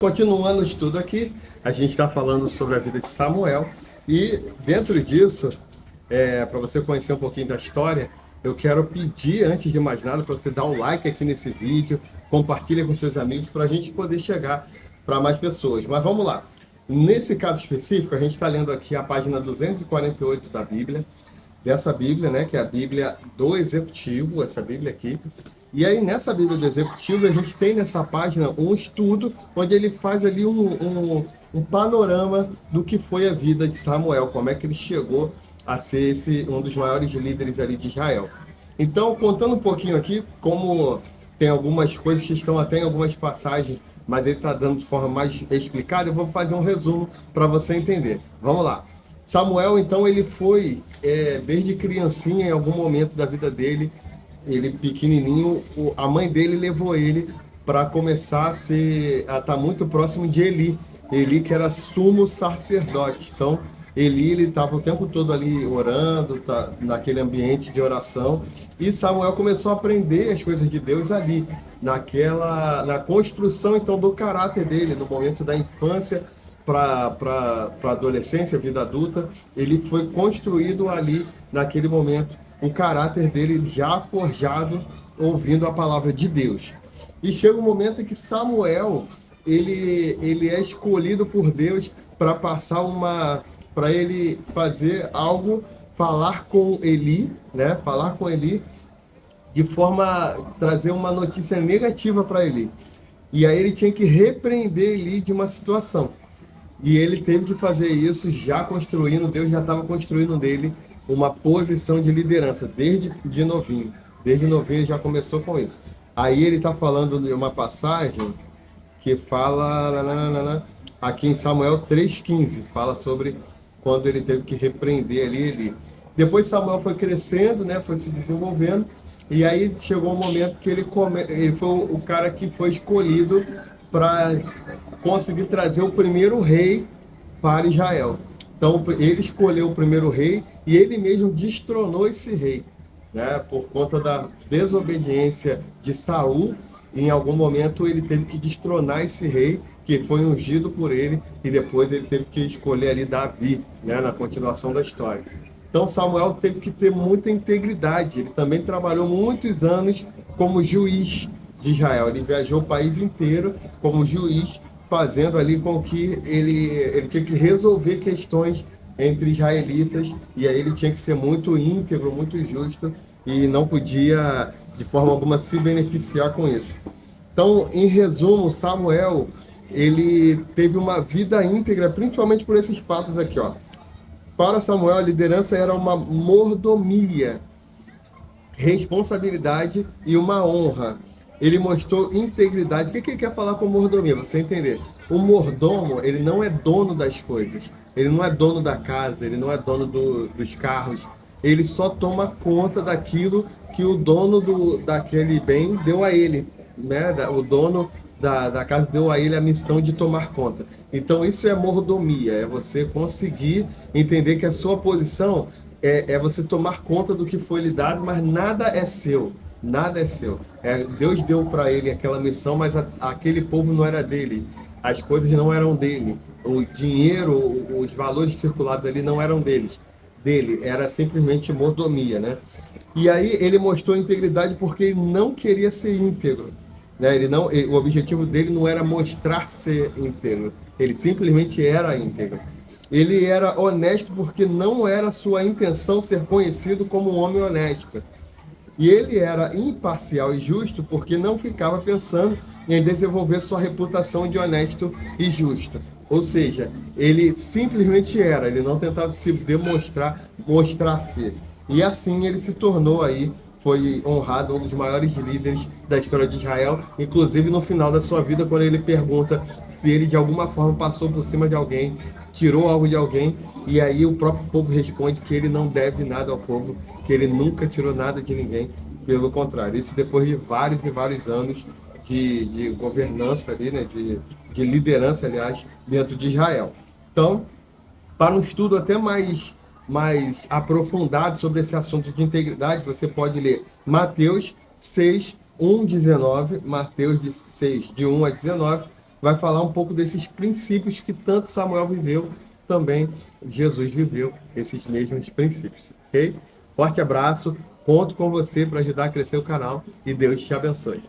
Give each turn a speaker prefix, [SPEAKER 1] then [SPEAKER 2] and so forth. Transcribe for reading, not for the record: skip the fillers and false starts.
[SPEAKER 1] Continuando o estudo aqui, a gente está falando sobre a vida de Samuel e dentro disso, para você conhecer um pouquinho da história, eu quero pedir, antes de mais nada, para você dar um like aqui nesse vídeo, compartilha com seus amigos para a gente poder chegar para mais pessoas. Mas vamos lá. Nesse caso específico, a gente está lendo aqui a página 248 da Bíblia, dessa Bíblia, né, que é a Bíblia do Executivo, essa Bíblia aqui. E aí, nessa Bíblia do Executivo, a gente tem nessa página um estudo onde ele faz ali um panorama do que foi a vida de Samuel, como é que ele chegou a ser um dos maiores líderes ali de Israel. Então, contando um pouquinho aqui, como tem algumas coisas que estão até em algumas passagens, mas ele está dando de forma mais explicada, eu vou fazer um resumo para você entender. Vamos lá. Samuel, então, ele foi, desde criancinha, em algum momento da vida dele, ele pequenininho, a mãe dele levou ele para começar a estar muito próximo de Eli. Eli que era sumo sacerdote. Então, ele estava o tempo todo ali orando, naquele ambiente de oração. E Samuel começou a aprender as coisas de Deus ali, na construção então do caráter dele, no momento da infância para a adolescência, vida adulta, ele foi construído ali naquele momento o caráter dele já forjado, ouvindo a palavra de Deus. E chega um momento em que Samuel, ele é escolhido por Deus para para ele fazer algo, falar com Eli, né? Falar com Eli de forma a trazer uma notícia negativa para Eli. E aí ele tinha que repreender Eli de uma situação. E ele teve que fazer isso já construindo, Deus já estava construindo nele uma posição de liderança, desde de novinho. Desde novinho ele já começou com isso. Aí ele está falando de uma passagem que fala, aqui em Samuel 3,15, fala sobre quando ele teve que repreender ali. Depois Samuel foi crescendo, né, foi se desenvolvendo, e aí chegou um momento que ele foi o cara que foi escolhido para conseguir trazer o primeiro rei para Israel. Então ele escolheu o primeiro rei e ele mesmo destronou esse rei, né? Por conta da desobediência de Saul. Em algum momento ele teve que destronar esse rei que foi ungido por ele e depois ele teve que escolher ali Davi, né? Na continuação da história. Então Samuel teve que ter muita integridade. Ele também trabalhou muitos anos como juiz de Israel. Ele viajou o país inteiro como juiz, fazendo ali com que ele tinha que resolver questões entre israelitas, e aí ele tinha que ser muito íntegro, muito justo, e não podia, de forma alguma, se beneficiar com isso. Então, em resumo, Samuel, ele teve uma vida íntegra, principalmente por esses fatos aqui, ó. Para Samuel, a liderança era uma mordomia, responsabilidade e uma honra. Ele mostrou integridade. O que ele quer falar com mordomia? Você entender. O mordomo, ele não é dono das coisas. Ele não é dono da casa, ele não é dono dos carros. Ele só toma conta daquilo que o dono daquele bem deu a ele, né? O dono da casa deu a ele a missão de tomar conta. Então isso é mordomia, é você conseguir entender que a sua posição é você tomar conta do que foi lhe dado, mas nada é seu. Nada é seu. Deus deu para ele aquela missão, mas aquele povo não era dele. As coisas não eram dele. O dinheiro, os valores circulados ali não eram dele. Era simplesmente mordomia, né? E aí ele mostrou integridade porque ele não queria ser íntegro, né? O objetivo dele não era mostrar ser íntegro. Ele simplesmente era íntegro. Ele era honesto porque não era sua intenção ser conhecido como um homem honesto. E ele era imparcial e justo porque não ficava pensando em desenvolver sua reputação de honesto e justo. Ou seja, ele simplesmente era, ele não tentava se mostrar ser. E assim ele se tornou aí, foi honrado um dos maiores líderes da história de Israel, inclusive no final da sua vida, quando ele pergunta se ele de alguma forma passou por cima de alguém, tirou algo de alguém, e aí o próprio povo responde que ele não deve nada ao povo, que ele nunca tirou nada de ninguém, pelo contrário. Isso depois de vários e vários anos de governança ali, né, de liderança, aliás, dentro de Israel. Então, para um estudo até mais aprofundado sobre esse assunto de integridade, você pode ler Mateus 6, 1, 19, Mateus 6, de 1 a 19, vai falar um pouco desses princípios que tanto Samuel viveu, também Jesus viveu esses mesmos princípios, ok? Forte abraço, conto com você para ajudar a crescer o canal e Deus te abençoe.